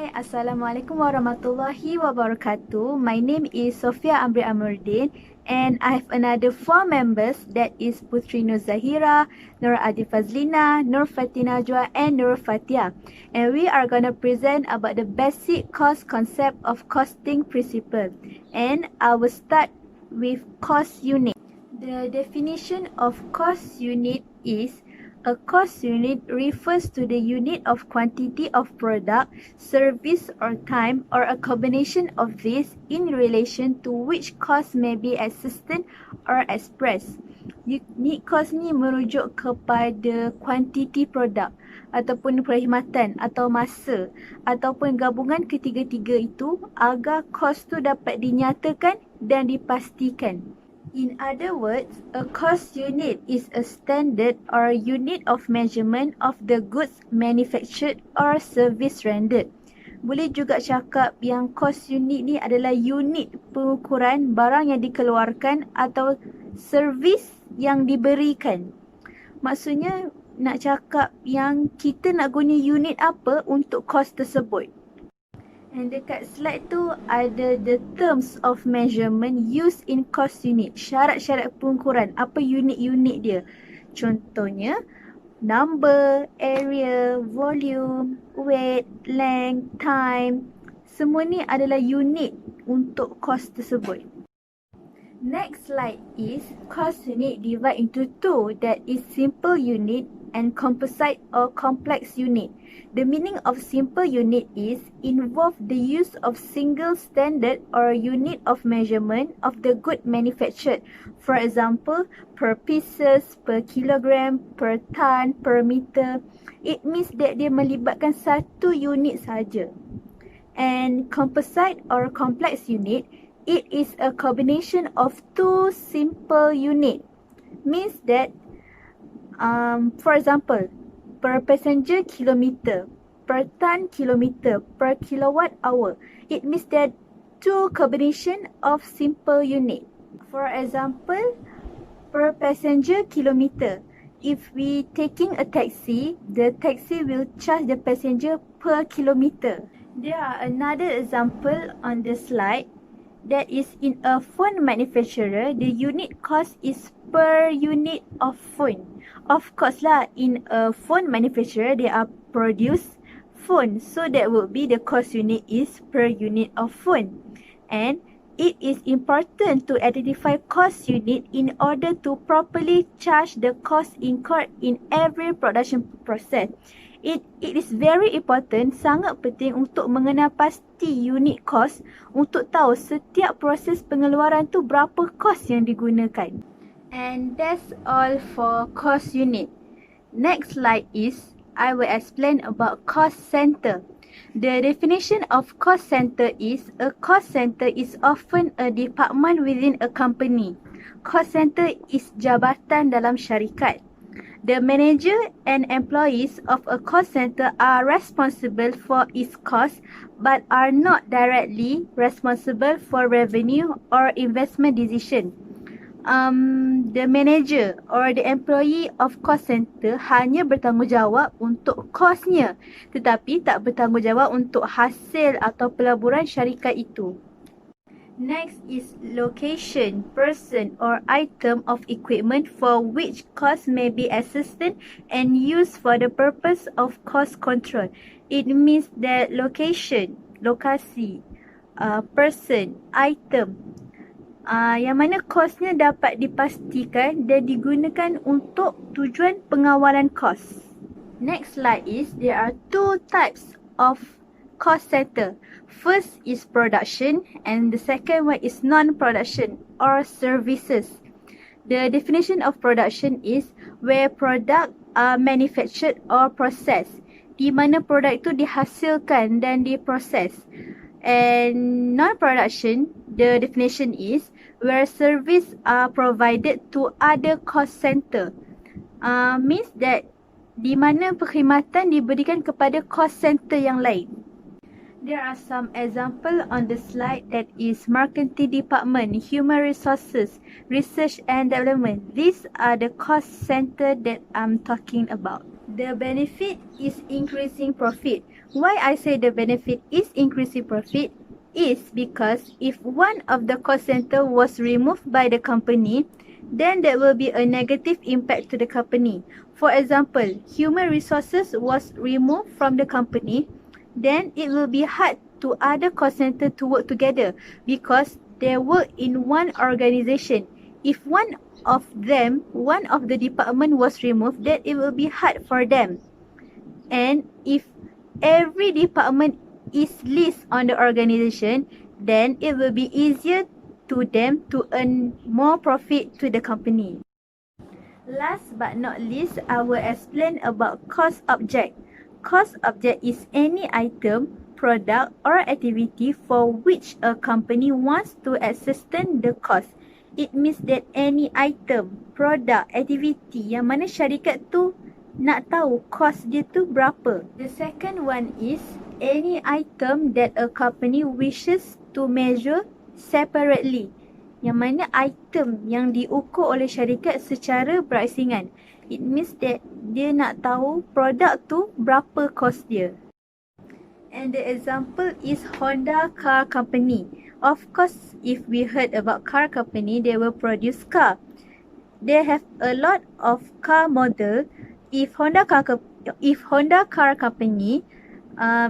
Hai, Assalamualaikum warahmatullahi wabarakatuh. My name is Sofia Amri Amruddin and I have another 4 members, that is Putri Nur Zahira, Nur Adi Fazlina, Nur Fatina Najwa and Nur Fatia. And we are going to present about the basic cost concept of costing principle. And I will start with cost unit. The definition of cost unit is a cost unit refers to the unit of quantity of product, service or time or a combination of these in relation to which cost may be existent or expressed. Unit cost ni merujuk kepada kuantiti produk ataupun perkhidmatan atau masa ataupun gabungan ketiga-tiga itu agar kos tu dapat dinyatakan dan dipastikan. In other words, a cost unit is a standard or unit of measurement of the goods manufactured or service rendered. Boleh juga cakap yang cost unit ni adalah unit pengukuran barang yang dikeluarkan atau servis yang diberikan. Maksudnya nak cakap yang kita nak guna unit apa untuk cost tersebut. And dekat slide tu ada the terms of measurement used in cost unit. Syarat-syarat pengukuran, apa unit-unit dia. Contohnya, number, area, volume, weight, length, time. Semua ni adalah unit untuk cost tersebut. Next slide is cost unit divide into two, that is simple unit and composite or complex unit. The meaning of simple unit is involve the use of single standard or unit of measurement of the good manufactured. For example, per pieces, per kilogram, per ton, per meter. It means that dia melibatkan satu unit saja. And composite or complex unit, it is a combination of two simple unit. Means that for example, per passenger kilometer, per ton kilometer, per kilowatt hour. It means that two combination of simple unit. For example, per passenger kilometer. If we taking a taxi, the taxi will charge the passenger per kilometer. There are another example on the slide. That is in a phone manufacturer, the unit cost is per unit of phone. Of course lah, in a phone manufacturer, they are produce phone. So that would be the cost unit is per unit of phone. And it is important to identify cost unit in order to properly charge the cost incurred in every production process. It is very important, sangat penting untuk mengenal pasti unit cost untuk tahu setiap proses pengeluaran tu berapa kos yang digunakan. And that's all for cost unit. Next slide is, I will explain about cost center. The definition of cost center is, a cost center is often a department within a company. Cost center is jabatan dalam syarikat. The manager and employees of a cost center are responsible for its cost but are not directly responsible for revenue or investment decision. The manager or the employee of cost center hanya bertanggungjawab untuk kosnya tetapi tak bertanggungjawab untuk hasil atau pelaburan syarikat itu. Next is location, person or item of equipment for which cost may be existent and used for the purpose of cost control. It means that location, lokasi, person, item, yang mana kosnya dapat dipastikan dan digunakan untuk tujuan pengawalan kos. Next slide is, there are two types of cost center. First is production and the second one is non-production or services. The definition of production is where product are manufactured or processed. Di mana produk itu dihasilkan dan diproses. And non-production, the definition is where service are provided to other cost center. Means that di mana perkhidmatan diberikan kepada cost center yang lain. There are some example on the slide, that is marketing department, human resources, research and development. These are the cost center that I'm talking about. The benefit is increasing profit. Why I say the benefit is increasing profit is because if one of the cost center was removed by the company, then there will be a negative impact to the company. For example, human resources was removed from the company, then it will be hard to other cost center to work together because they work in one organization. If one of the department was removed, then it will be hard for them. And if every department is listed on the organization, then it will be easier to them to earn more profit to the company. Last but not least, I will explain about cost object. Cost object is any item, product or activity for which a company wants to ascertain the cost. It means that any item, product, activity yang mana syarikat tu nak tahu cost dia tu berapa. The second one is any item that a company wishes to measure separately. Yang mana item yang diukur oleh syarikat secara berasingan. It means that dia nak tahu produk tu berapa cost dia. And the example is Honda Car Company. Of course, if we heard about car company, they will produce car. They have a lot of car model. If Honda Car Company,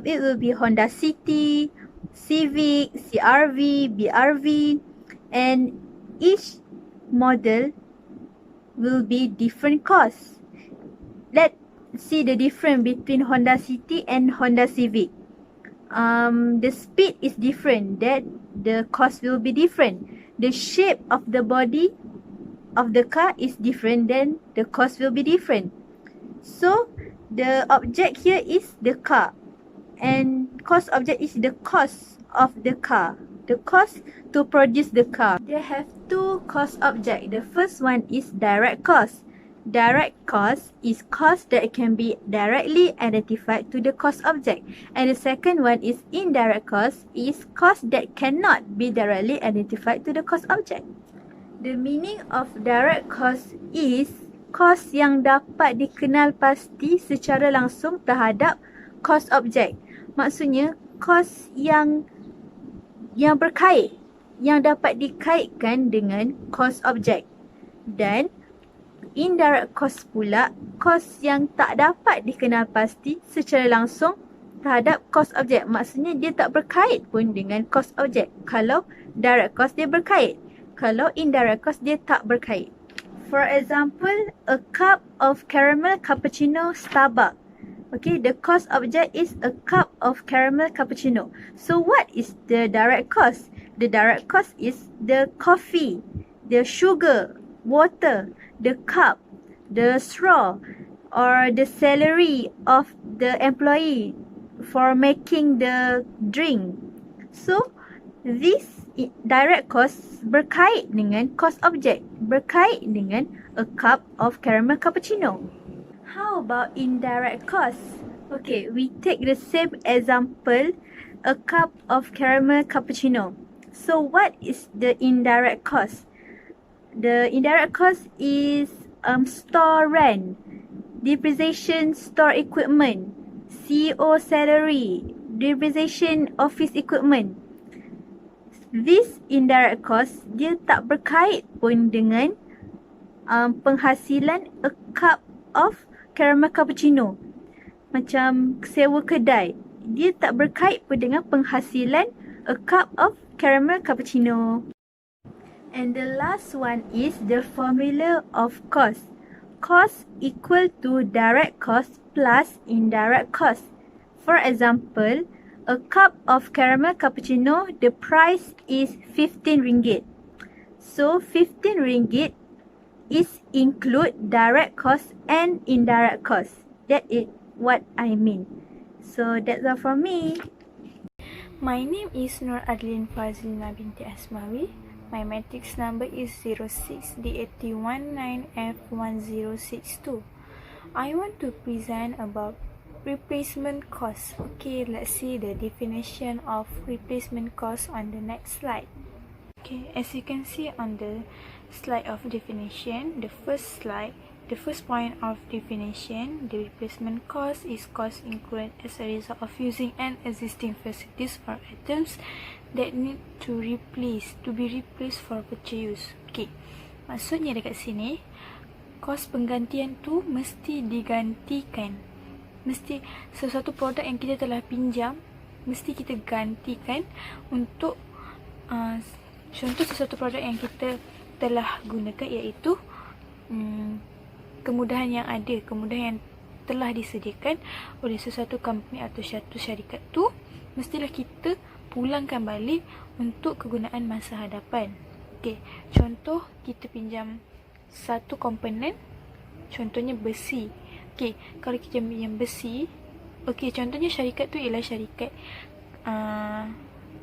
it will be Honda City, Civic, CR-V, BR-V, and each model will be different cost. Let's see the difference between Honda City and Honda Civic. The speed is different, that the cost will be different. The shape of the body of the car is different, then the cost will be different. So the object here is the car, and cost object is the cost of the car, the cost to produce the car. They have two cost object. The first one is direct cost. Direct cost is cost that can be directly identified to the cost object. And the second one is indirect cost, is cost that cannot be directly identified to the cost object. The meaning of direct cost is cost yang dapat dikenal pasti secara langsung terhadap cost object. Maksudnya cost yang berkait, yang dapat dikaitkan dengan cost object. Dan indirect cost pula, cost yang tak dapat dikenal pasti secara langsung terhadap cost object. Maksudnya dia tak berkait pun dengan cost object. Kalau direct cost dia berkait, kalau indirect cost dia tak berkait. For example, a cup of caramel cappuccino Starbucks. Okay, the cost object is a cup of caramel cappuccino. So what is the direct cost? The direct cost is the coffee, the sugar, water, the cup, the straw, or the salary of the employee for making the drink. So this direct cost berkait dengan cost object, berkait dengan a cup of caramel cappuccino. How about indirect cost? Okay, we take the same example, a cup of caramel cappuccino. So what is the indirect cost? The indirect cost is store rent, depreciation store equipment, CEO salary, depreciation office equipment. This indirect cost dia tak berkait pun dengan penghasilan a cup of caramel cappuccino. Macam sewa kedai, dia tak berkait pun dengan penghasilan a cup of caramel cappuccino. And the last one is the formula of cost. Cost equal to direct cost plus indirect cost. For example, a cup of caramel cappuccino, the price is 15 ringgit. So 15 ringgit is include direct cost and indirect cost. That is what I mean. So that's all from me. My name is Nur Adlin Fazlina binti Asmawi. My matrix number is 06D8119F1062. I want to present about replacement cost. Okay, let's see the definition of replacement cost on the next slide. Okay, as you can see on the slide of definition, the first slide the first point of definition, the replacement cost is cost incurred as a result of using an existing facilities or items that need to be replaced for future use. Okay, maksudnya dekat sini, kos penggantian tu mesti digantikan. Mesti sesuatu produk yang kita telah pinjam, mesti kita gantikan untuk contoh sesuatu produk yang kita telah gunakan, iaitu kemudahan yang ada, kemudahan yang telah disediakan oleh sesuatu company atau satu syarikat tu, mestilah kita pulangkan balik untuk kegunaan masa hadapan. Okay, contoh kita pinjam satu komponen, contohnya besi. Okay, kalau kita pinjam besi, okay, contohnya syarikat tu ialah syarikat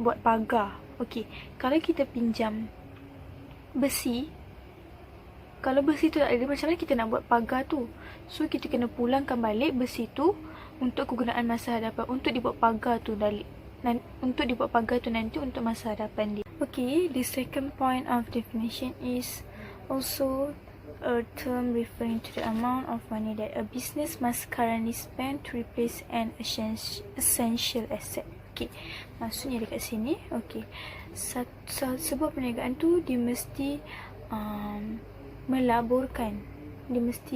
buat pagar. Okay, kalau kita pinjam besi, kalau besi tu tak ada, macam mana kita nak buat pagar tu? So, kita kena pulangkan balik besi tu untuk kegunaan masa hadapan, untuk dibuat pagar tu nanti untuk masa hadapan dia. Okay, the second point of definition is also a term referring to the amount of money that a business must currently spend to replace an essential asset. Okay, maksudnya dekat sini, okay, sebuah perniagaan tu dia mesti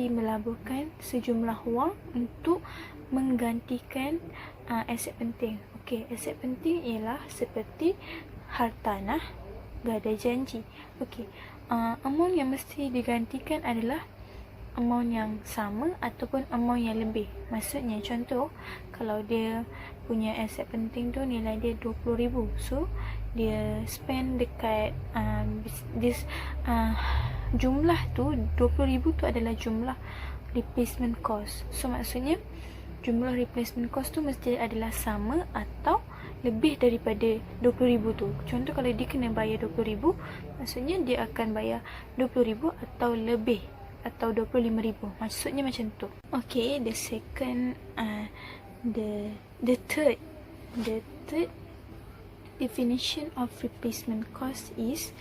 melaburkan sejumlah wang untuk menggantikan aset penting. Okey, aset penting ialah seperti hartanah, gada janji. Okey, amount yang mesti digantikan adalah amount yang sama ataupun amount yang lebih. Maksudnya contoh, kalau dia punya aset penting tu nilai dia 20,000, so dia spend dekat jumlah tu 20,000 tu adalah jumlah replacement cost. So maksudnya jumlah replacement cost tu mesti adalah sama atau lebih daripada 20,000 tu. Contoh kalau dia kena bayar 20,000, maksudnya dia akan bayar 20,000 atau lebih, atau 25,000. Maksudnya macam tu. Okay, the third definition of replacement cost is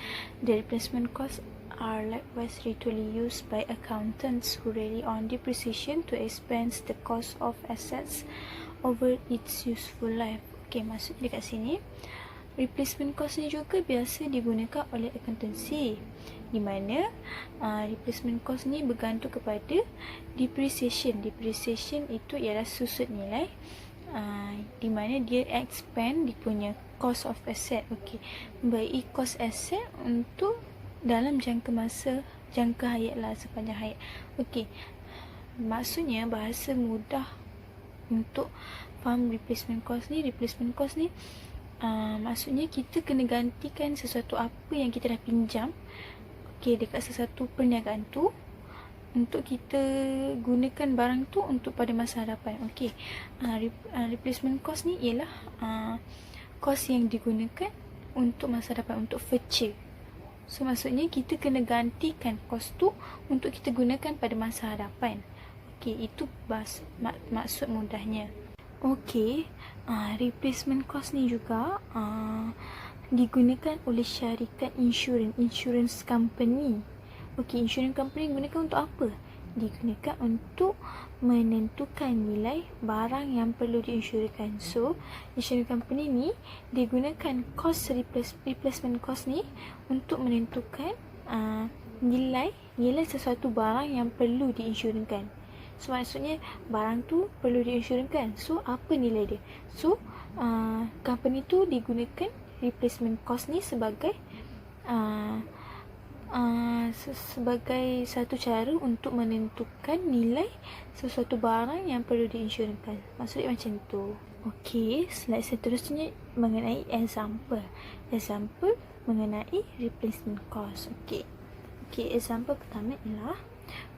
the replacement cost are likewise rarely used by accountants who rely on depreciation to expense the cost of assets over its useful life. Okay, maksudnya dekat sini, replacement cost ni juga biasa digunakan oleh accountancy, di mana replacement cost ni bergantung kepada depreciation. Depreciation itu ialah susut nilai, di mana dia expand dia punya cost of asset. Okay, membaiki cost asset untuk dalam jangka hayat lah, sepanjang hayat. Okey, maksudnya bahasa mudah untuk faham replacement cost ni. Replacement cost ni maksudnya kita kena gantikan sesuatu apa yang kita dah pinjam, okey, dekat sesuatu perniagaan tu, untuk kita gunakan barang tu untuk pada masa hadapan. Okey, replacement cost ni ialah cost yang digunakan untuk masa hadapan, untuk future. So maksudnya kita kena gantikan kos tu untuk kita gunakan pada masa hadapan. Okey, itu maksud mudahnya. Okey, replacement cost ni juga digunakan oleh syarikat insurance company. Okey, insurance company gunakan untuk apa? Digunakan untuk menentukan nilai barang yang perlu diinsurkan. So, insurance company ni digunakan cost replacement cost ni untuk menentukan nilai sesuatu barang yang perlu diinsurkan. So, maksudnya barang tu perlu diinsurkan. So, apa nilai dia? So, company tu digunakan replacement cost ni sebagai satu cara untuk menentukan nilai sesuatu barang yang perlu diinsurkan. Maksudnya macam tu. Okey, slide seterusnya mengenai example mengenai replacement cost. Okey, example pertama ialah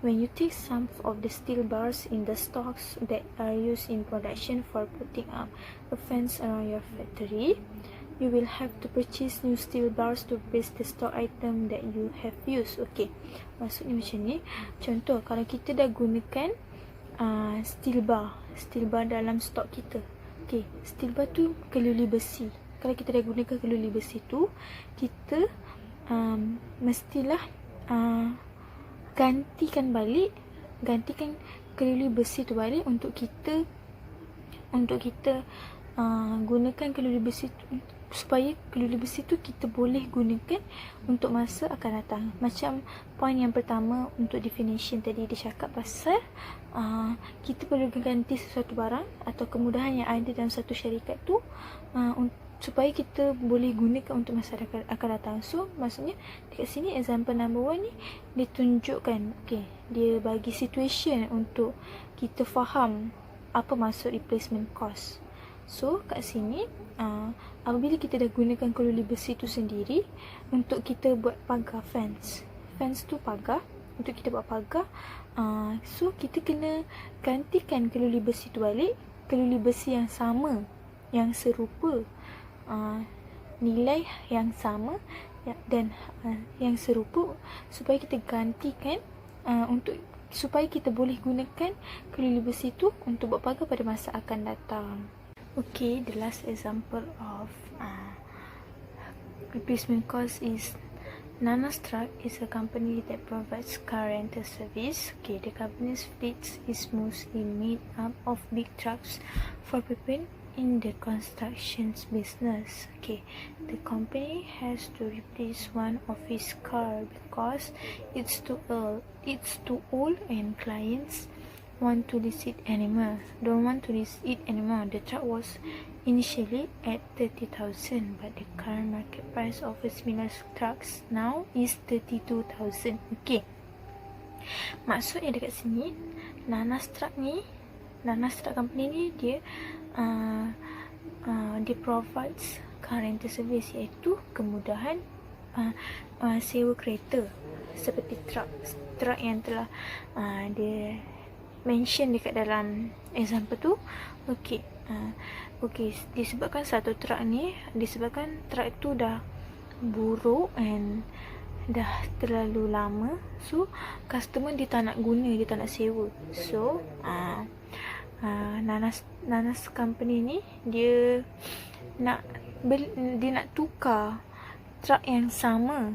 when you take some of the steel bars in the stocks that are used in production for putting up a fence around your factory, you will have to purchase new steel bars to replace the stock item that you have used. Okay, maksudnya macam ni. Contoh, kalau kita dah gunakan steel bar dalam stok kita. Okay, steel bar tu keluli besi. Kalau kita dah gunakan keluli besi tu, kita mestilah gantikan balik gantikan keluli besi tu balik untuk kita gunakan keluli besi tu, supaya keluli besi tu kita boleh gunakan untuk masa akan datang. Macam poin yang pertama untuk definition tadi, dia cakap pasal kita perlu ganti sesuatu barang atau kemudahan yang ada dalam satu syarikat tu supaya kita boleh gunakan untuk masa akan datang. So maksudnya dekat sini example number 1 ni dia tunjukkan, dia bagi situation untuk kita faham apa maksud replacement cost. So kat sini apabila kita dah gunakan keluli besi tu sendiri untuk kita buat pagar fence tu pagar, untuk kita buat pagar, so kita kena gantikan keluli besi tu balik, keluli besi yang sama, yang serupa, nilai yang sama dan yang serupa, supaya kita gantikan supaya kita boleh gunakan keluli besi tu untuk buat pagar pada masa akan datang. Okay, the last example of replacement cost is Nanas Truck is a company that provides car rental service. Okay, the company's fleet is mostly made up of big trucks for people in the construction business. Okay, the company has to replace one of its car because it's too old and clients don't want to lease it anymore. The truck was initially at 30,000, but the current market price of a similar trucks now is 32,000. Okay, maksudnya dekat sini Nanas Truck company ni dia provides car rental service, iaitu kemudahan sewa kereta seperti truck yang telah dia mention dekat dalam example tu. Okay, disebabkan truck tu dah buruk and dah terlalu lama, so customer dia tak nak guna, dia tak nak sewa. So Nanas company ni dia nak tukar truck yang sama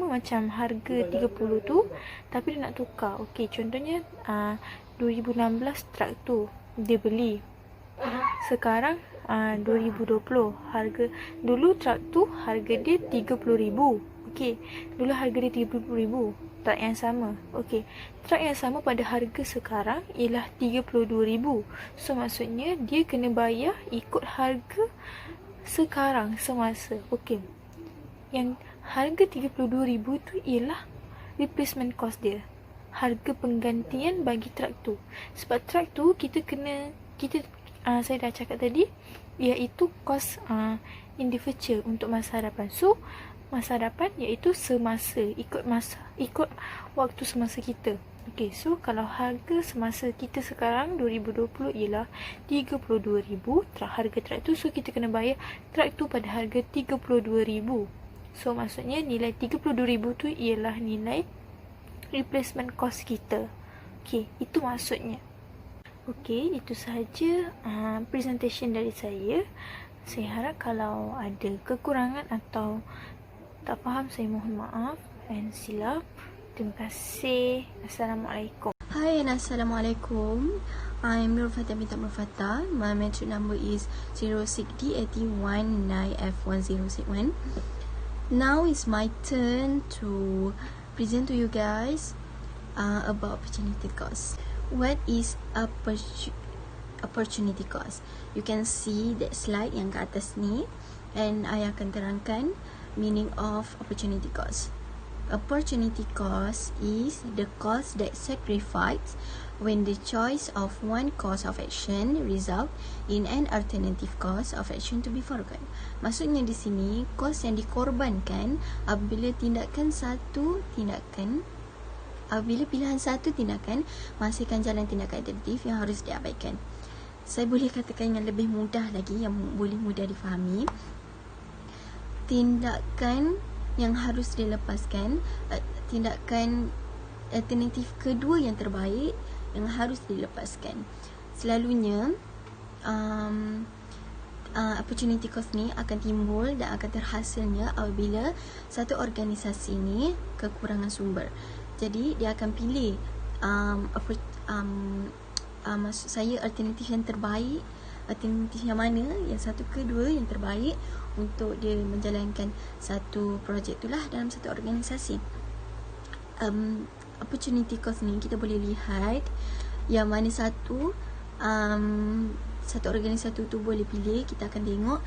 macam harga 30 tu, tapi dia nak tukar. Okay, contohnya 2016 truck tu dia beli, sekarang 2020 dulu truck tu harga dia 30,000. Okay, dulu harga dia 30,000, truck yang sama. Okay, truck yang sama pada harga sekarang ialah 32,000. So maksudnya dia kena bayar ikut harga sekarang semasa. Okay, yang harga 32,000 tu ialah replacement cost dia, harga penggantian bagi truck tu. Sebab truck tu saya dah cakap tadi, iaitu kos in the future untuk masa hadapan. So masa hadapan iaitu semasa, ikut waktu semasa kita. Okay, so kalau harga semasa kita sekarang 2020 ialah 32,000 harga truck tu, so kita kena bayar truck tu pada harga 32,000. So maksudnya nilai 32,000 tu ialah nilai replacement cost kita. Okay, itu maksudnya. Okay, itu sahaja presentation dari saya. Saya harap kalau ada kekurangan atau tak faham, saya mohon maaf and silap. Terima kasih. Assalamualaikum. Hi and Assalamualaikum. I'm Nur Fatah binti Nur Fatah. My matric number is 06D8019F1061. Now it's my turn to present to you guys about opportunity cost. What is opportunity cost? You can see that slide yang kat atas ni, and I akan terangkan meaning of opportunity cost. Opportunity cost is the cost that sacrificed when the choice of one course of action result in an alternative course of action to be foregone. Maksudnya di sini kos yang dikorbankan apabila pilihan satu tindakan menghasilkan jalan tindakan alternatif yang harus diabaikan. Saya boleh katakan yang lebih mudah lagi, yang boleh mudah difahami. Tindakan yang harus dilepaskan, tindakan alternatif kedua yang terbaik yang harus dilepaskan. Selalunya opportunity cost ni akan timbul dan akan terhasilnya apabila satu organisasi ni kekurangan sumber. Jadi dia akan pilih maksud saya alternatif yang terbaik, alternatif yang mana, yang satu ke dua yang terbaik untuk dia menjalankan satu projek itulah dalam satu organisasi. Opportunity cost ni kita boleh lihat yang mana satu organisasi tu boleh pilih. Kita akan tengok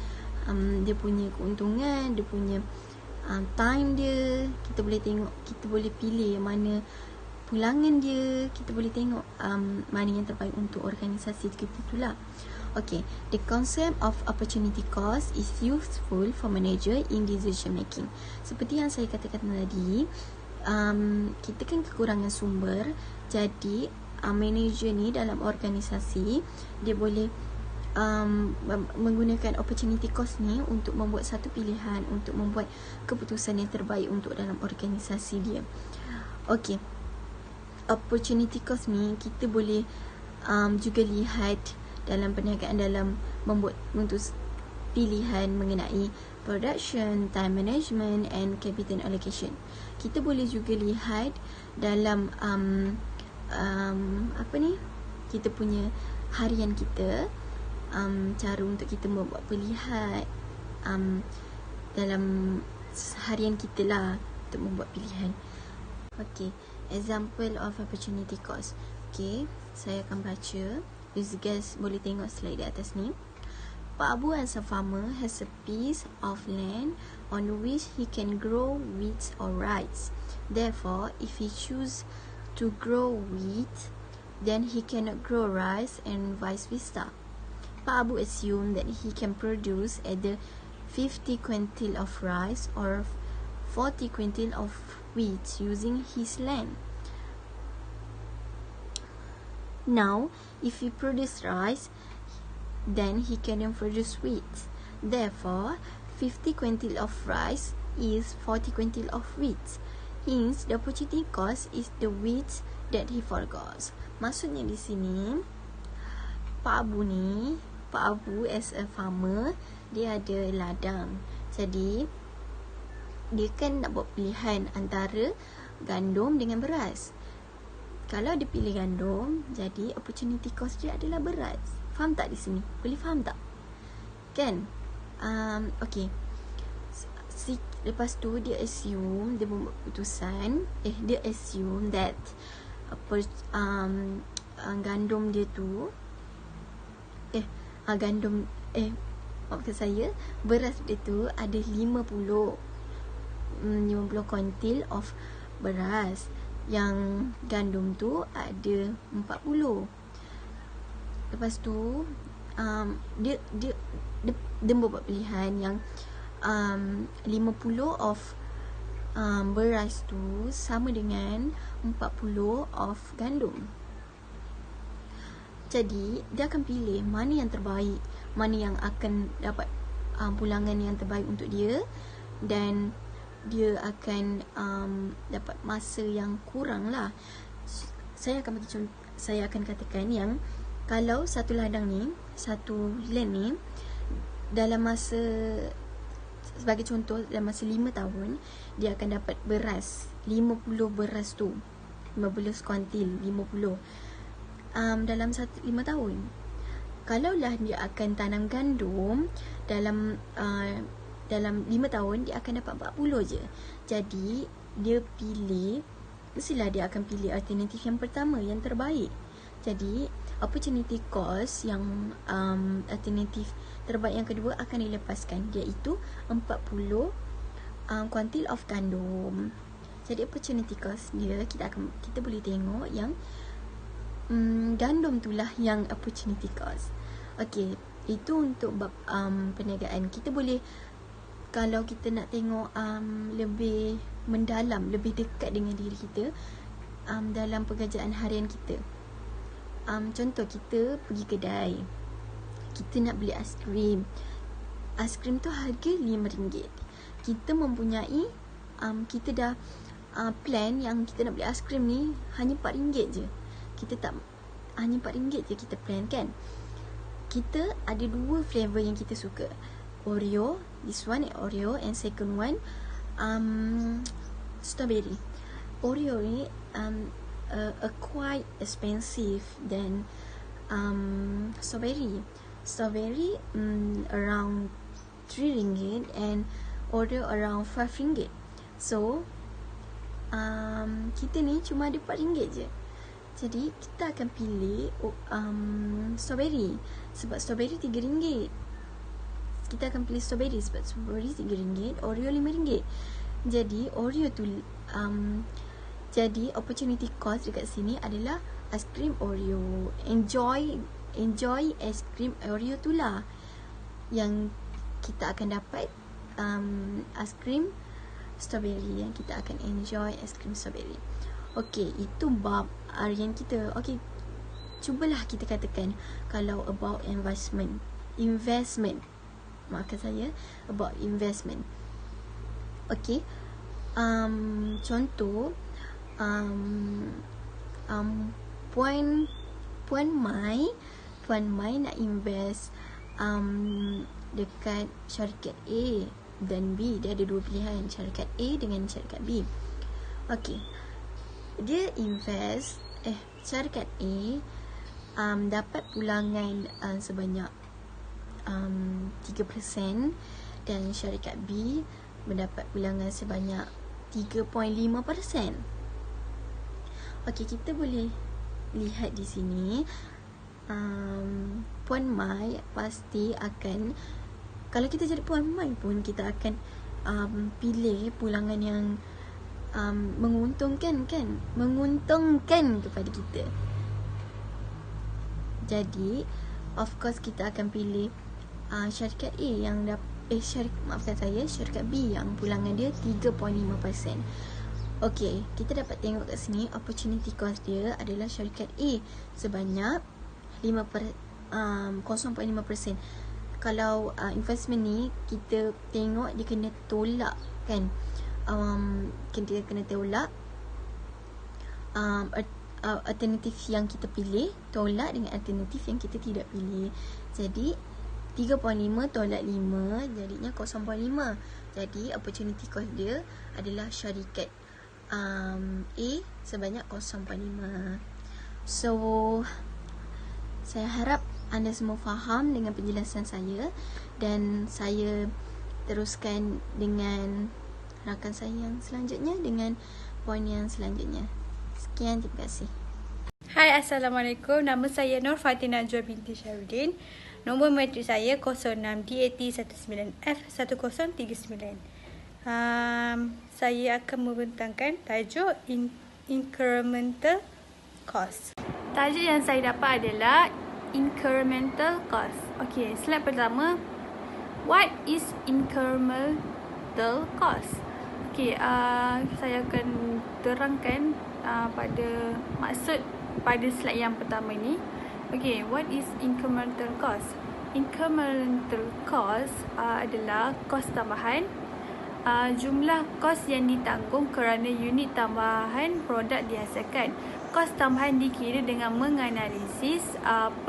dia punya keuntungan, dia punya time dia, kita boleh tengok, kita boleh pilih yang mana pulangan dia, kita boleh tengok mana yang terbaik untuk organisasi kita itulah. Okay, the concept of opportunity cost is useful for manager in decision making. Seperti yang saya katakan tadi, kita kan kekurangan sumber, jadi manager ni dalam organisasi dia boleh menggunakan opportunity cost ni untuk membuat satu pilihan, untuk membuat keputusan yang terbaik untuk dalam organisasi dia. Okay, opportunity cost ni kita boleh juga lihat dalam perniagaan, dalam membuat untuk pilihan mengenai production, time management and capital allocation. Kita boleh juga lihat dalam kita punya harian kita, cara untuk kita membuat pilihan dalam harian kita lah untuk membuat pilihan. Okay, example of opportunity cost. Okay, saya akan baca. You guys boleh tengok slide di atas ni. Pak Abu as a farmer has a piece of land on which he can grow wheat or rice. Therefore, if he choose to grow wheat, then he cannot grow rice and vice versa. Pak Abu assumed that he can produce either 50 quintal of rice or 40 quintal of wheat using his land. Now, if he produce rice, then he cannot produce wheat. Therefore, 50 quintal of rice is 40 quintal of wheat. Hence, the opportunity cost is the wheat that he forgoes. Maksudnya di sini, Pak Abu as a farmer, dia ada ladang. Jadi, dia kan nak buat pilihan antara gandum dengan beras. Kalau dia pilih gandum, jadi opportunity cost dia adalah beras. Faham tak di sini? Boleh faham tak? Kan? Okay. Lepas tu dia assume, dia membuat keputusan, dia assume that gandum dia tu maksud saya beras dia tu ada 50 kuintil of beras, yang gandum tu ada 40. Lepas tu dia buat pilihan yang 50 of beras tu sama dengan 40 of gandum. Jadi dia akan pilih mana yang terbaik, mana yang akan dapat pulangan yang terbaik untuk dia, dan dia akan dapat masa yang kurang lah. Saya akan bagi contoh, saya akan katakan yang kalau satu ladang ni, satu land ni, dalam masa, sebagai contoh, dalam masa 5 tahun dia akan dapat beras 50 beras tu, 15 kuintil 50 dalam 5 tahun. Kalaulah dia akan tanam gandum dalam 5 tahun, dia akan dapat 40 je. Jadi dia pilih, mestilah dia akan pilih alternatif yang pertama, yang terbaik. Jadi opportunity cost yang alternatif terbaik yang kedua akan dilepaskan, iaitu 40 kuintil of gandum. Jadi opportunity cost dia, kita boleh tengok yang gandum itulah yang opportunity cost. Okey, itu untuk bab perniagaan. Kita boleh, kalau kita nak tengok lebih mendalam, lebih dekat dengan diri kita dalam pekerjaan harian kita. Contoh, kita pergi kedai, kita nak beli aiskrim. Aiskrim tu harga RM5. Kita mempunyai kita dah plan yang kita nak beli aiskrim ni hanya RM4 je. Kita tak hanya RM4 je kita plan kan. Kita ada 2 flavor yang kita suka. Oreo, this one Oreo, and second one strawberry. Oreo ni a quite expensive than strawberry. Strawberry around RM3 and Oreo around RM5. So kita ni cuma ada RM4 je. Jadi kita akan pilih strawberry sebab strawberry RM3. Kita akan pilih strawberry sebab strawberry RM3, Oreo RM5. Jadi Oreo tu jadi opportunity cost dekat sini adalah aiskrim Oreo. Enjoy aiskrim Oreo tu lah yang kita akan dapat aiskrim strawberry, yang kita akan enjoy aiskrim strawberry. Okey, itu bab harian kita. Okey, cubalah kita katakan kalau about investment. Maafkan saya, about investment. Okey, contoh Puan Mai nak invest dekat syarikat A dan B. Dia ada dua pilihan, syarikat A dengan syarikat B. Okey, dia invest syarikat A dapat pulangan sebanyak 3% dan syarikat B mendapat pulangan sebanyak 3.5%. Okey, kita boleh lihat di sini Puan Mai pasti akan, kalau kita jadi Puan Mai pun kita akan pilih pulangan yang menguntungkan kepada kita. Jadi of course kita akan pilih syarikat A yang syarikat B yang pulangan dia 3.5%. Okey, kita dapat tengok kat sini opportunity cost dia adalah syarikat A sebanyak 0.5%. Kalau investment ni kita tengok dia kena tolak kan. Kita kena tolak alternatif yang kita pilih, tolak dengan alternatif yang kita tidak pilih. Jadi 3.5 tolak 5 jadinya 0.5. Jadi opportunity cost dia adalah syarikat A sebanyak 0.5. So saya harap anda semua faham dengan penjelasan saya, dan saya teruskan dengan rakan saya yang selanjutnya dengan poin yang selanjutnya. Sekian, terima kasih. Hai, Assalamualaikum. Nama saya Nur Fatina Najwa binti Syarudin. Nombor matrik saya 06DAT19F1039. Saya akan membentangkan tajuk incremental cost. Tajuk yang saya dapat adalah incremental cost. Okey, slide pertama. What is incremental cost? Okey, saya akan terangkan pada maksud pada slide yang pertama ni. Okey, what is incremental cost? Incremental cost adalah kos tambahan, jumlah kos yang ditanggung kerana unit tambahan produk dihasilkan. Kos tambahan dikira dengan menganalisis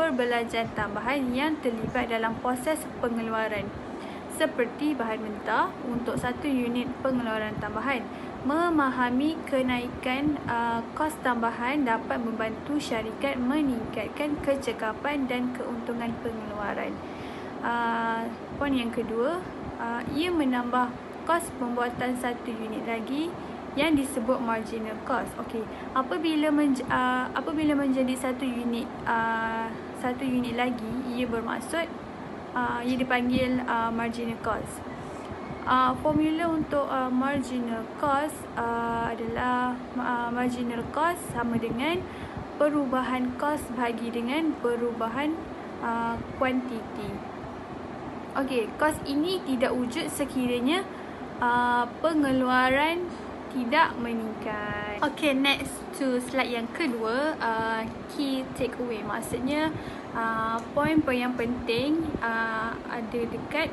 perbelanjaan tambahan yang terlibat dalam proses pengeluaran, seperti bahan mentah untuk satu unit pengeluaran tambahan. Memahami kenaikan kos tambahan dapat membantu syarikat meningkatkan kecekapan dan keuntungan pengeluaran. Poin yang kedua, ia menambah kos pembuatan satu unit lagi yang disebut marginal cost. Okey, apabila menjadi satu unit lagi, ia bermaksud ia dipanggil marginal cost. Formula untuk marginal cost adalah marginal cost sama dengan perubahan kos bahagi dengan perubahan kuantiti. Okey, kos ini tidak wujud sekiranya pengeluaran tidak meningkat. Okay, next to slide yang kedua, key takeaway. Maksudnya poin-poin yang penting ada dekat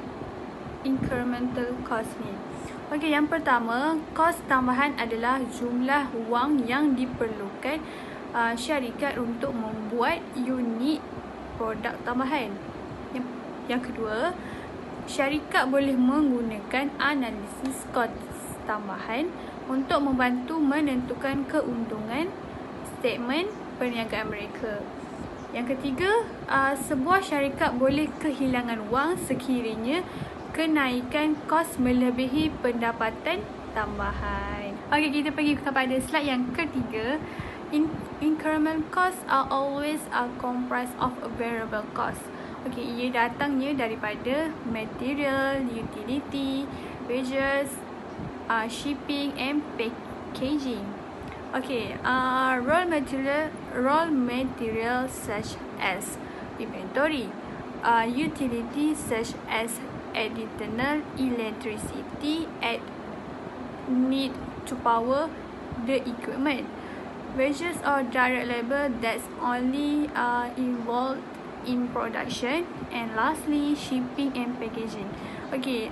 incremental cost ni. Okay, yang pertama, kos tambahan adalah jumlah wang yang diperlukan syarikat untuk membuat unit produk tambahan. Yang kedua, syarikat boleh menggunakan analisis kos tambahan untuk membantu menentukan keuntungan statement perniagaan mereka. Yang ketiga, sebuah syarikat boleh kehilangan wang sekiranya kenaikan kos melebihi pendapatan tambahan. Okey, kita pergi kepada slide yang ketiga. Increment costs are always comprised of a variable cost. Okey, ia datangnya daripada material, utility, wages, shipping and packaging. Okay, raw material such as inventory, utility such as additional electricity need to power the equipment. Wages or direct labor that's only involved in production, and lastly shipping and packaging. Okay,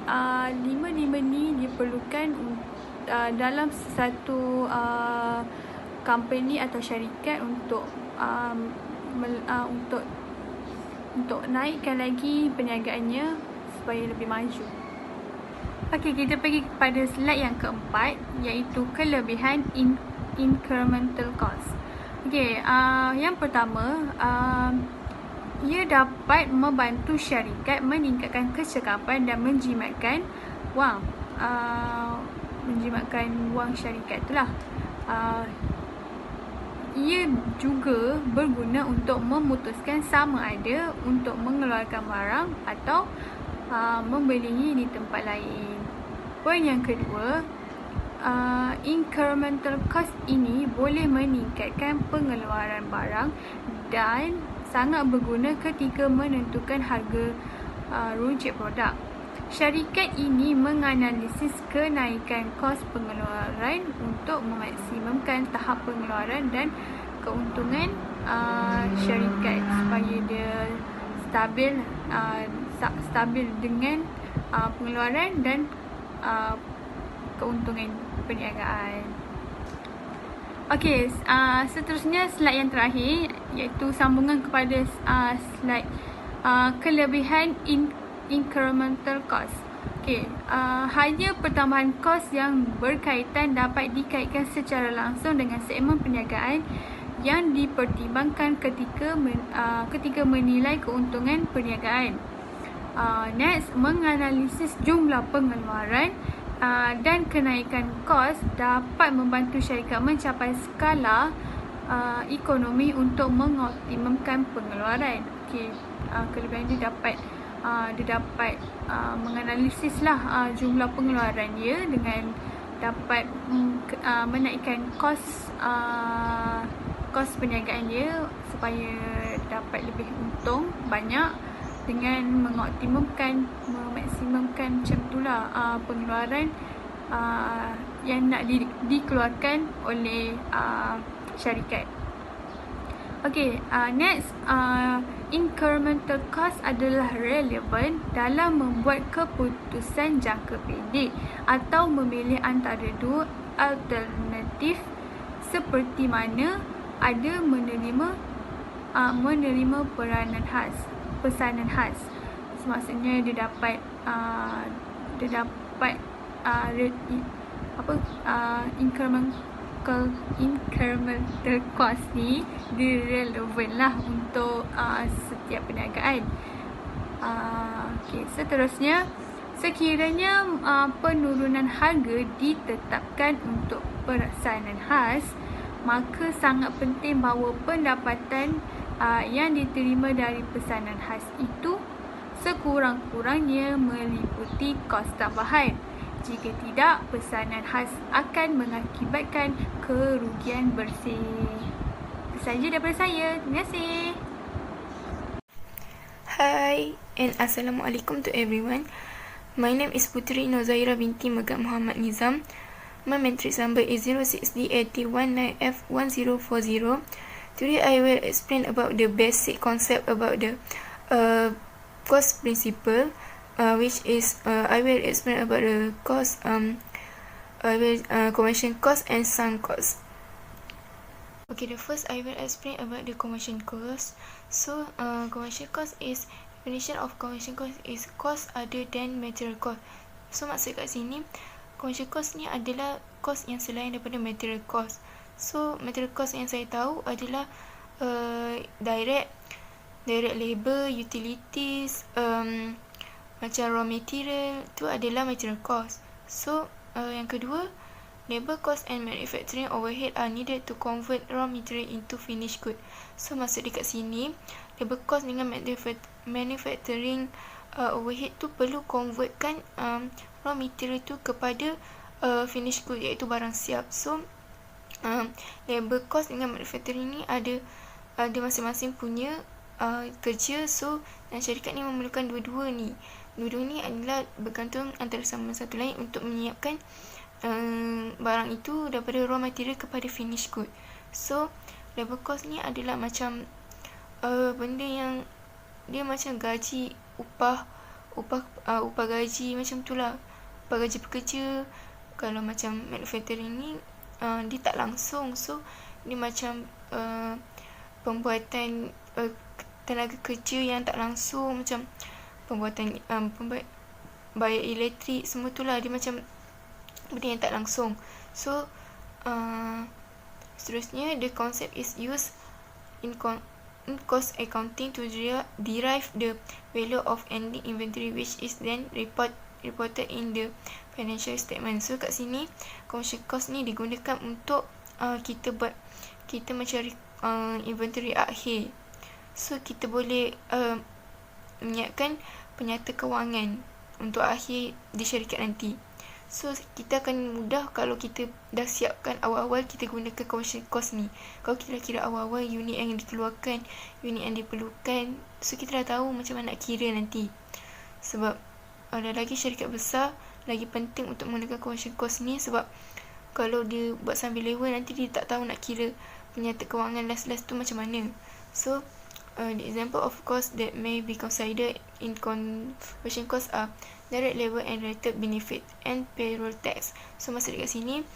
lima ni diperlukan dalam satu company atau syarikat untuk naikkan lagi perniagaannya supaya lebih maju. Okey, kita pergi kepada slide yang keempat, iaitu kelebihan incremental cost. Okey, yang pertama, ia dapat membantu syarikat meningkatkan kecekapan dan menjimatkan wang. Menjimatkan wang syarikat itulah. Ia juga berguna untuk memutuskan sama ada untuk mengeluarkan barang atau membelinya di tempat lain. Poin yang kedua, incremental cost ini boleh meningkatkan pengeluaran barang dan sangat berguna ketika menentukan harga rujuk produk. Syarikat ini menganalisis kenaikan kos pengeluaran untuk memaksimumkan tahap pengeluaran dan keuntungan syarikat supaya dia stabil dengan pengeluaran dan keuntungan perniagaan. Okey, seterusnya slide yang terakhir, iaitu sambungan kepada slide kelebihan incremental cost. Okey, hanya pertambahan kos yang berkaitan dapat dikaitkan secara langsung dengan segmen perniagaan yang dipertimbangkan ketika menilai keuntungan perniagaan. Next, menganalisis jumlah pengeluaran dan kenaikan kos dapat membantu syarikat mencapai skala ekonomi untuk mengoptimumkan pengeluaran. Okey, kelebihan dia dapat menganalisis jumlah pengeluaran dia dengan dapat menaikkan kos perniagaan dia supaya dapat lebih untung banyak dengan memaksimumkan macam itulah pengeluaran yang nak dikeluarkan oleh syarikat. Okey, next, incremental cost adalah relevan dalam membuat keputusan jangka pendek atau memilih antara dua alternatif seperti mana ada menerima pesanan khas. So, maksudnya dia dapat incremental cost ni dia relevan lah untuk setiap perniagaan. Okay, seterusnya, sekiranya penurunan harga ditetapkan untuk pesanan khas, maka sangat penting bahawa pendapatan yang diterima dari pesanan khas itu sekurang-kurangnya meliputi kos tambahan. Jika tidak, pesanan khas akan mengakibatkan kerugian bersih. Itu sahaja daripada saya. Terima kasih. Hi and Assalamualaikum to everyone. My name is Putri Nozaira binti Megat Muhammad Nizam. My matrix number is 06D8019F1040. Today I will explain about the basic concept about the cost principle, which is I will explain about the cost, conversion cost and sunk cost. Okay, the first I will explain about the conversion cost. So, conversion cost is definition of conversion cost is cost other than material cost. So, maksud kat sini, conversion cost ni adalah cost yang selain daripada material cost. So material cost yang saya tahu adalah direct labor, utilities, macam raw material, tu adalah material cost. So yang kedua, labor cost and manufacturing overhead are needed to convert raw material into finished good. So maksud dekat sini, labor cost dengan manufacturing overhead tu perlu convertkan raw material tu kepada finished good, iaitu barang siap. So labor cost dengan manufacturing ni ada masing-masing punya kerja. So dan syarikat ni memerlukan dua-dua ni. Dua-dua ni adalah bergantung antara sama satu lain untuk menyiapkan barang itu daripada raw material kepada finished good. So labor cost ni adalah macam benda yang dia macam gaji, upah gaji macam tu lah, upah gaji pekerja. Kalau macam manufacturing ni dia tak langsung, so dia macam pembuatan tenaga kerja yang tak langsung, macam pembuatan bayar elektrik, semua tu lah, dia macam benda yang tak langsung. So seterusnya, the concept is used in cost accounting to derive the value of ending inventory, which is then reported in the financial statement. So kat sini commercial cost ni digunakan untuk kita mencari inventory akhir. So kita boleh menyiapkan penyata kewangan untuk akhir di syarikat nanti. So kita akan mudah kalau kita dah siapkan awal-awal, kita gunakan commercial cost ni. Kalau kita dah kira awal-awal unit yang dikeluarkan, unit yang diperlukan, so kita dah tahu macam mana nak kira nanti. Sebab ada lagi syarikat besar, lagi penting untuk menggunakan commercial cost ni, sebab kalau dia buat sambil lewa, nanti dia tak tahu nak kira penyata kewangan last tu macam mana. So the example of cost that may be considered in conversion cost are direct labor and related benefit and payroll tax. So maksud dekat sini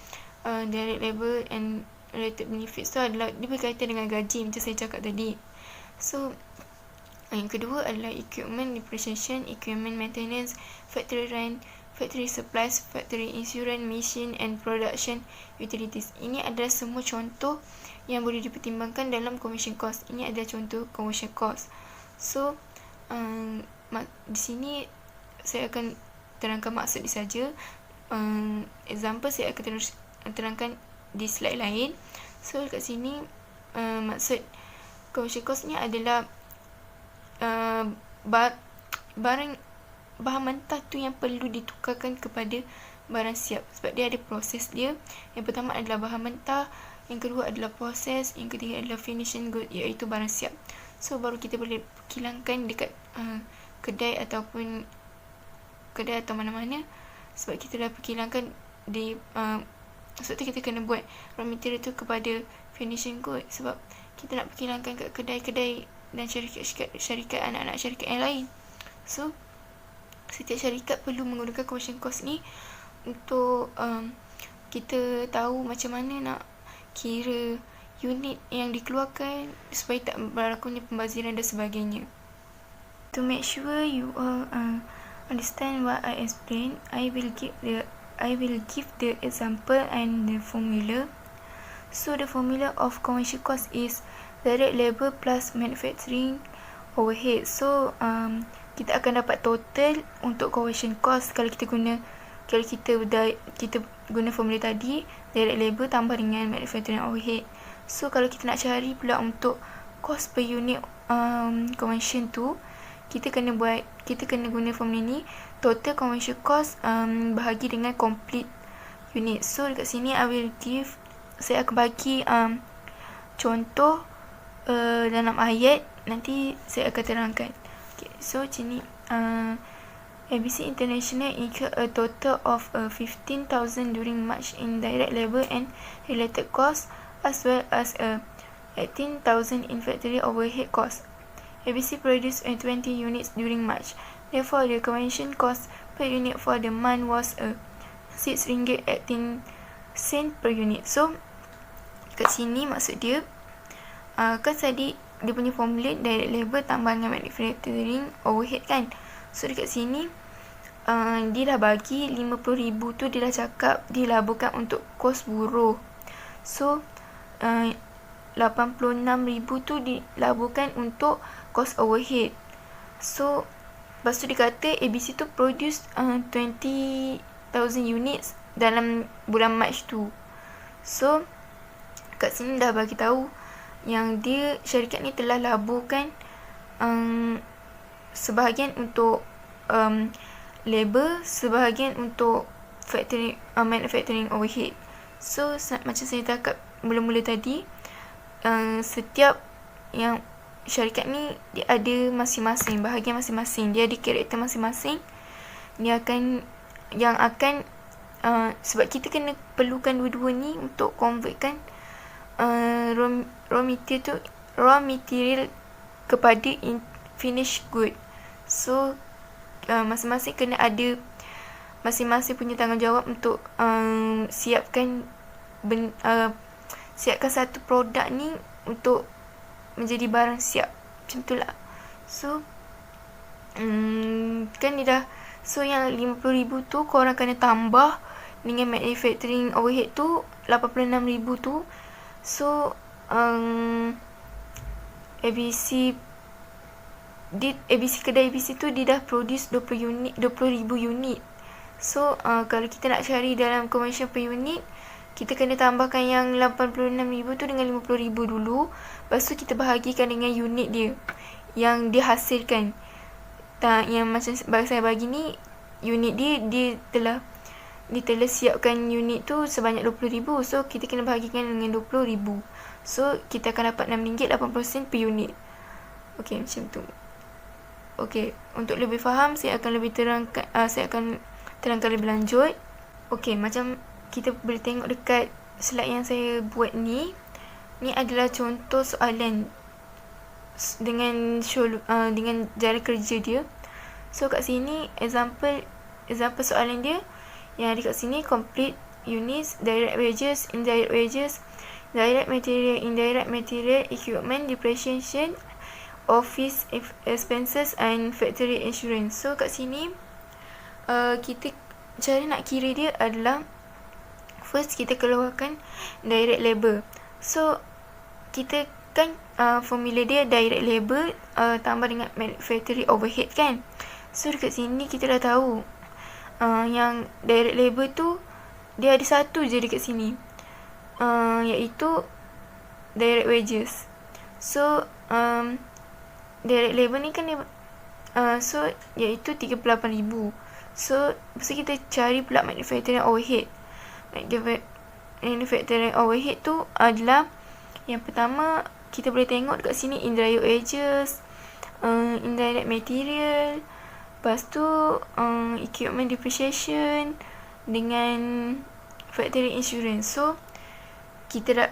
direct labor and related benefit so adalah dia berkaitan dengan gaji macam saya cakap tadi. So yang kedua adalah equipment depreciation, equipment maintenance, factory rent, factory supplies, factory insurance, machine and production utilities. Ini adalah semua contoh yang boleh dipertimbangkan dalam conversion cost. Ini adalah contoh conversion cost. So di sini saya akan terangkan maksud dia saja. Example saya akan terangkan di slide lain. So kat sini maksud conversion cost ni adalah bahan mentah tu yang perlu ditukarkan kepada barang siap, sebab dia ada proses dia. Yang pertama adalah bahan mentah, yang kedua adalah proses, yang ketiga adalah finishing good, iaitu barang siap. So baru kita boleh kilangkan dekat kedai atau mana-mana, sebab kita dah perkilangkan di sebab tu kita kena buat raw material tu kepada finishing good, sebab kita nak perkilangkan kat kedai-kedai dan syarikat anak-anak syarikat yang lain. So setiap syarikat perlu menggunakan conversion cost ni untuk kita tahu macam mana nak kira unit yang dikeluarkan supaya tak berlakunya pembaziran dan sebagainya. To make sure you all understand what I explain, I will give the example and the formula. So the formula of conversion cost is direct labor plus manufacturing overhead. So kita akan dapat total untuk conversion cost kalau kita guna formula tadi, direct labor tambah dengan manufacturing overhead. So kalau kita nak cari pula untuk cost per unit conversion tu, kita kena guna formula ni, total conversion cost bahagi dengan complete unit. So dekat sini saya akan bagi contoh dalam ayat, nanti saya akan terangkan. Okay, so sini ABC International incurred a total of 15,000 during March in direct labor and related costs, as well as 18,000 in factory overhead costs. ABC produced 20 units during March. Therefore, the conversion cost per unit for the month was RM6.18 per unit. So, kat sini maksud dia, kan tadi dia punya formula direct labor tambah dengan manufacturing overhead kan. So dekat sini dia dah bagi 50,000 tu, dia dah cakap dia laburkan untuk kos buruh. So 86,000 tu dilaburkan untuk cost overhead. So lepas tu dikata ABC tu produce 20,000 units dalam bulan Mac tu. So kat sini dah bagi tahu yang syarikat ni telah laburkan sebahagian untuk labor, sebahagian untuk manufacturing overhead. So macam saya cakap mula-mula tadi, setiap yang syarikat ni dia ada masing-masing bahagian masing-masing, dia ada karakter masing-masing. Dia akan sebab kita kena perlukan dua-dua ni untuk convertkan raw material kepada finished good. So masing-masing kena ada masing-masing punya tanggungjawab untuk siapkan satu produk ni untuk menjadi barang siap. Macam tu lah. So kan dia dah, so yang 50,000 tu korang kena tambah dengan manufacturing overhead tu 86,000 tu. So kedai ABC tu dia dah produce 20,000 unit. So kalau kita nak cari dalam commercial per unit, kita kena tambahkan yang 86,000 tu dengan 50,000 dulu. Lepas tu kita bahagikan dengan unit dia yang dia hasilkan. Yang macam saya bagi ni, unit dia telah siapkan unit tu sebanyak 20,000. So kita kena bahagikan dengan 20,000. So kita akan dapat RM6.80 per unit. Okey, macam tu. Okey, untuk lebih faham saya akan terangkan lebih lanjut. Okey, macam kita boleh tengok dekat slide yang saya buat ni. Ni adalah contoh soalan dengan cara kerja dia. So kat sini example soalan dia yang ada kat sini: complete units, direct wages, indirect wages, direct material, indirect material, equipment, depreciation, office expenses and factory insurance. So kat sini kita cara nak kira dia adalah first kita keluarkan direct labor. So kita kan formula dia direct labor tambah dengan manufacturing overhead kan. So dekat sini kita dah tahu yang direct labor tu dia ada satu je dekat sini, iaitu direct wages. So direct labor ni kan dia iaitu 38,000. So lepas tu kita cari pula manufacturing overhead. Manufacturing overhead tu adalah yang pertama kita boleh tengok dekat sini indirect wages, indirect material, lepas tu equipment depreciation dengan factory insurance. So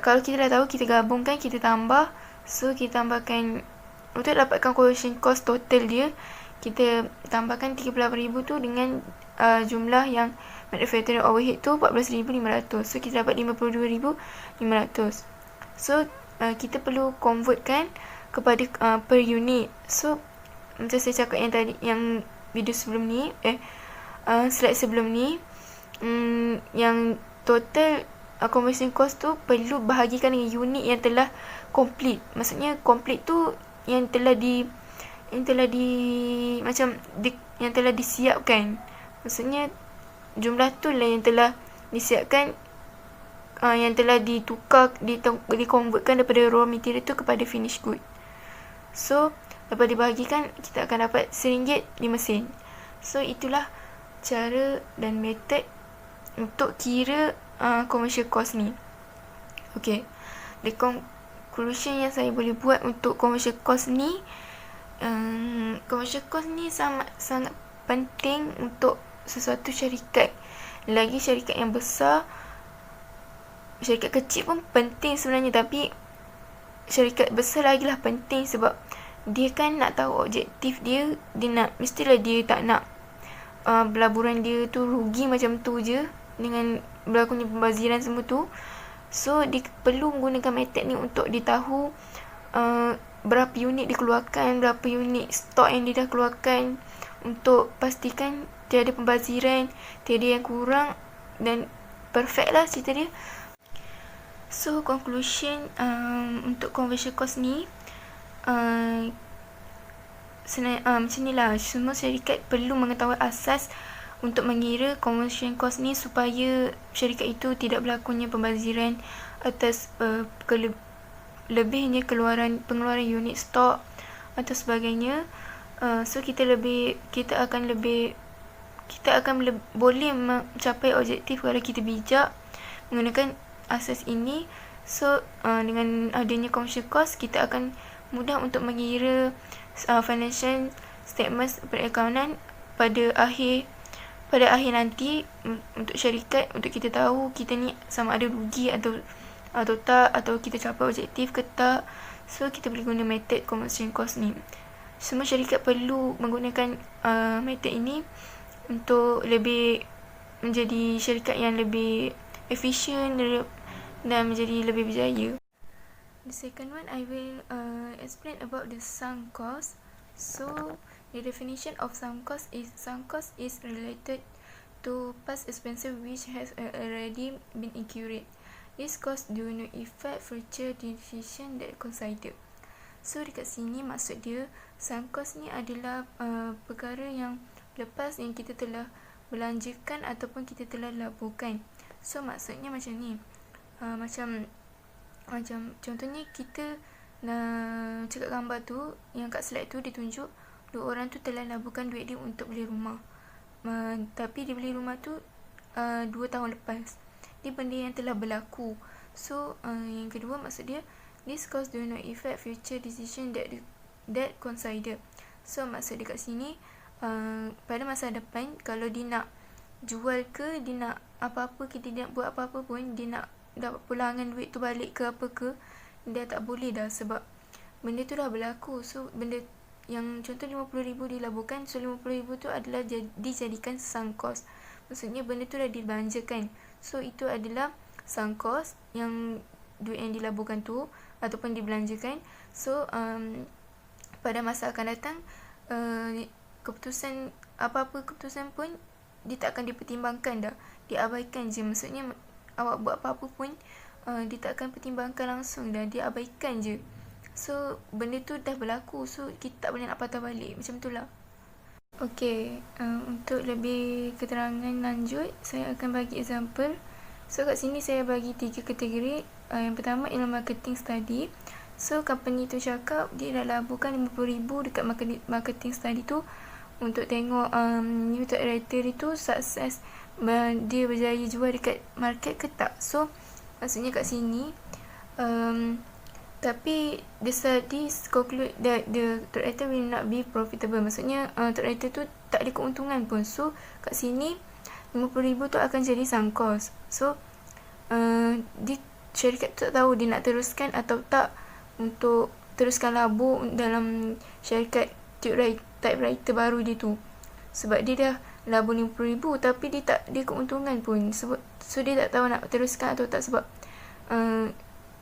kalau kita dah tahu, kita gabungkan, kita tambah. So kita tambahkan untuk dapatkan conversion cost total dia, kita tambahkan 38,000 tu dengan jumlah yang manufacturing overhead tu 14,500. So kita dapat 52,500. So kita perlu convertkan kepada per unit. So macam saya cakap yang tadi, yang video sebelum ni, slide sebelum ni, yang total conversion cost tu perlu bahagikan dengan unit yang telah complete. Maksudnya complete tu yang telah disiapkan. Maksudnya jumlah tu lah yang telah disiapkan, yang telah dikonvertkan daripada raw material tu kepada finished good. So lepas dibahagikan, kita akan dapat RM1.05. So itulah cara dan metod untuk kira commercial cost ni. Okay, the conclusion yang saya boleh buat untuk commercial cost ni, commercial cost ni sangat penting untuk sesuatu syarikat. Lagi syarikat yang besar, syarikat kecil pun penting sebenarnya, tapi syarikat besar lagilah penting sebab dia kan nak tahu objektif dia. Mestilah dia tak nak pelaburan dia tu rugi macam tu je dengan berlakunya pembaziran semua tu. So dia perlu menggunakan metod ni untuk dia tahu berapa unit dikeluarkan, berapa unit stok yang dia dah keluarkan, untuk pastikan tiada pembaziran, tiada yang kurang, dan perfect lah cerita dia. So conclusion untuk conversion cost ni macam ni lah, semua syarikat perlu mengetahui asas untuk mengira conversion cost ni supaya syarikat itu tidak berlakunya pembaziran atas lebihnya pengeluaran unit stok atau sebagainya. So kita akan boleh mencapai objektif kalau kita bijak menggunakan asas ini. So dengan adanya conversion cost, kita akan mudah untuk mengira financial statements perakaunan pada akhir nanti untuk syarikat, untuk kita tahu kita ni sama ada rugi atau tak, atau kita capai objektif ke tak. So kita boleh guna method conversion cost ni. Semua syarikat perlu menggunakan method ini untuk lebih menjadi syarikat yang lebih efisien dan menjadi lebih berjaya. The second one, I will explain about the sunk cost. So the definition of sunk cost is related to past expenses which has already been incurred. This cost do not affect future decision that considered. So dekat sini maksud dia, sunk cost ni adalah perkara yang lepas yang kita telah belanjakan ataupun kita telah laburkan. So maksudnya macam ni, macam contohnya kita nak cakap gambar tu, yang kat slide tu ditunjuk dua orang tu telah laburkan duit dia untuk beli rumah, tapi dia beli rumah tu 2 tahun lepas. Dia benda yang telah berlaku. So yang kedua maksud dia, this cost do not affect future decision that consider. So maksud dia kat sini, pada masa depan kalau dia nak jual ke, dia nak apa-apa, kita nak buat apa-apa pun, dia nak dapat pulangan duit tu balik ke apa ke, dia tak boleh dah, sebab benda tu dah berlaku. So benda yang contoh 50,000 dilaburkan, so 50,000 tu adalah dijadikan sunk cost. Maksudnya benda tu dah dibelanjakan. So itu adalah sunk cost, yang duit yang dilaburkan tu ataupun dibelanjakan. So pada masa akan datang, keputusan pun dia tak akan dipertimbangkan dah, diabaikan je. Maksudnya awak buat apa-apa pun dia tak akan pertimbangkan langsung dah, dia abaikan je. So benda tu dah berlaku, so kita tak boleh nak patah balik, macam tu lah. Okay, untuk lebih keterangan lanjut, saya akan bagi example. So kat sini saya bagi 3 kategori. Yang pertama ialah marketing study. So company tu cakap dia dah laburkan 50,000 dekat marketing study tu untuk tengok new typewriter itu sukses, dia berjaya jual dekat market ke tak. So maksudnya kat sini tapi the studies conclude that the typewriter will not be profitable. Maksudnya typewriter tu tak ada keuntungan pun. So kat sini 50,000 tu akan jadi sunk cost. So syarikat tu tak tahu dia nak teruskan atau tak untuk teruskan labur dalam syarikat typewriter baru dia tu, sebab dia dah labur 50,000 tapi dia keuntungan pun. So dia tak tahu nak teruskan atau tak, sebab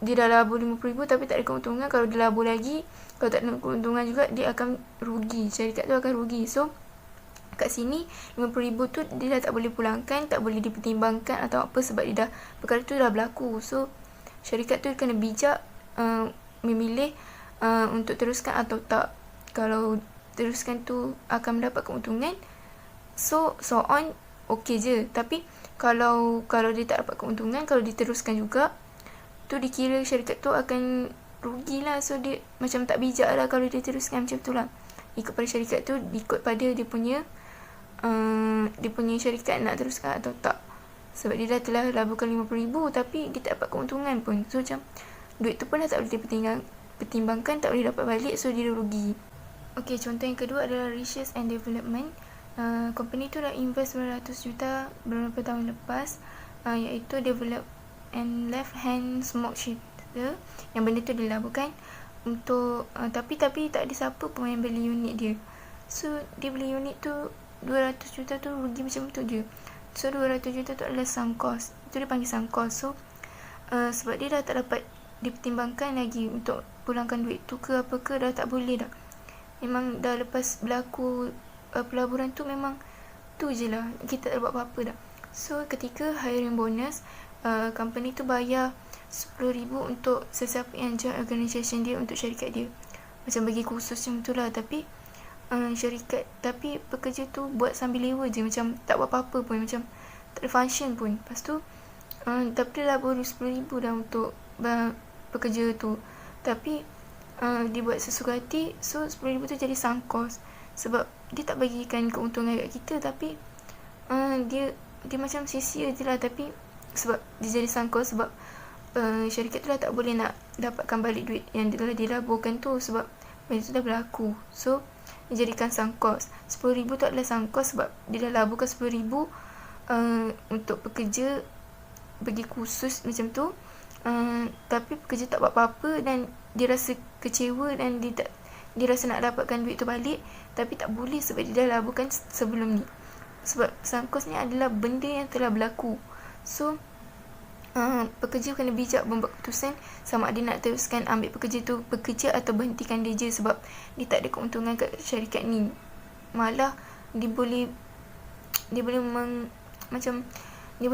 dia dah labur 50,000 tapi tak ada keuntungan. Kalau dia labur lagi, kalau tak ada keuntungan juga, dia akan rugi, syarikat tu akan rugi. So kat sini 50,000 tu dia dah tak boleh pulangkan, tak boleh dipertimbangkan atau apa, sebab dia dah, perkara tu dah berlaku. So syarikat tu kena bijak memilih untuk teruskan atau tak. Kalau teruskan tu akan mendapat keuntungan, so on, okey je. Tapi kalau dia tak dapat keuntungan, kalau diteruskan juga, tu dikira syarikat tu akan rugilah. So dia macam tak bijak lah kalau dia teruskan macam tu lah. Ikut pada syarikat tu, ikut pada dia punya syarikat nak teruskan atau tak. Sebab dia dah telah laburkan 50,000 tapi dia tak dapat keuntungan pun. So macam duit tu pun dah tak boleh dipertimbangkan, tak boleh dapat balik, so dia rugi. Okay, contoh yang kedua adalah research and development. Company tu dah invest 900 juta beberapa tahun lepas, iaitu develop and left hand smoke shifter, yang benda tu dilaburkan untuk tapi tak ada siapa pun yang beli unit dia. So dia beli unit tu 200 juta tu rugi macam tu je. So 200 juta tu adalah sunk cost. Itu dia panggil sunk cost. So sebab dia dah tak dapat dipertimbangkan lagi untuk pulangkan duit tu ke apa ke, dah tak boleh dah. Memang dah lepas berlaku pelaburan tu, memang tu je lah, kita tak buat apa-apa dah. So ketika hiring bonus, company tu bayar RM10,000 untuk sesiapa yang join organisation dia untuk syarikat dia. Macam bagi kursus macam tu lah. Tapi tapi pekerja tu buat sambil lewa je, macam tak buat apa-apa pun, macam tak ada function pun. Lepas tu tapi dia labur RM10,000 dah untuk pekerja tu. Tapi dia buat sesuka hati, so RM10,000 tu jadi sunk cost. Sebab dia tak bagikan keuntungan kat kita, tapi dia macam sia-sia je lah. Tapi sebab dia jadi sunk cost, sebab syarikat tu dah tak boleh nak dapatkan balik duit yang dia laburkan tu, sebab benda tu dah berlaku. So dia jadikan sunk cost. RM10,000 tu adalah sunk cost sebab dia dah laburkan RM10,000 untuk pekerja bagi kursus macam tu. Tapi pekerja tak buat apa-apa dan dia rasa kecewa dan dia rasa nak dapatkan duit tu balik, tapi tak boleh sebab dia dah laburkan sebelum ni. Sebab sunk cost ni adalah benda yang telah berlaku. So pekerja kena bijak membuat keputusan sama ada nak teruskan ambil pekerja tu bekerja atau berhentikan dia je, sebab dia tak ada keuntungan kat syarikat ni. Malah dia boleh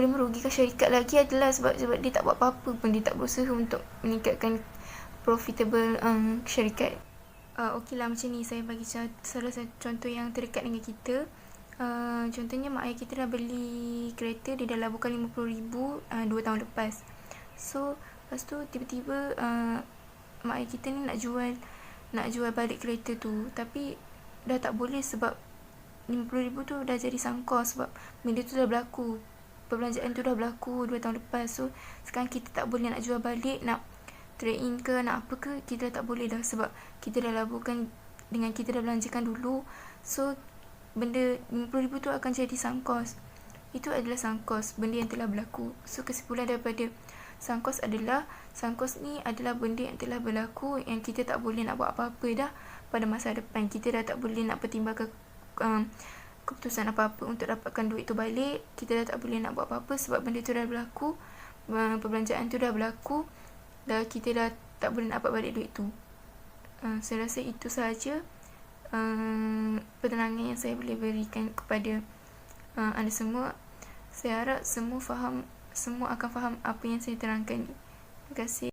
merugikan syarikat lagi adalah sebab dia tak buat apa-apa pun, dia tak berusaha untuk meningkatkan profitable syarikat. Okey lah, macam ni saya bagi salah satu contoh yang terdekat dengan kita. Contohnya mak ayah kita dah beli kereta, dia dah laburkan RM50,000 2 tahun lepas. So lepas tu tiba-tiba mak ayah kita ni nak jual balik kereta tu, tapi dah tak boleh sebab RM50,000 tu dah jadi sunk cost. Sebab benda tu dah berlaku, perbelanjaan tu dah berlaku 2 tahun lepas. So sekarang kita tak boleh nak jual balik, nak trade in ke nak apa ke, kita dah tak boleh dah, sebab kita dah laburkan dengan kita dah belanjakan dulu. So benda RM50,000 tu akan jadi sunk cost. Itu adalah sunk cost, benda yang telah berlaku. So kesimpulan daripada sunk cost ni adalah benda yang telah berlaku, yang kita tak boleh nak buat apa-apa dah pada masa depan. Kita dah tak boleh nak pertimbangkan keputusan apa-apa untuk dapatkan duit tu balik. Kita dah tak boleh nak buat apa-apa sebab benda tu dah berlaku, perbelanjaan tu dah berlaku, dah kita dah tak boleh nak dapat balik duit tu. Saya rasa itu sahaja penerangan yang saya boleh berikan kepada anda semua. Saya harap semua akan faham apa yang saya terangkan ni. Terima kasih.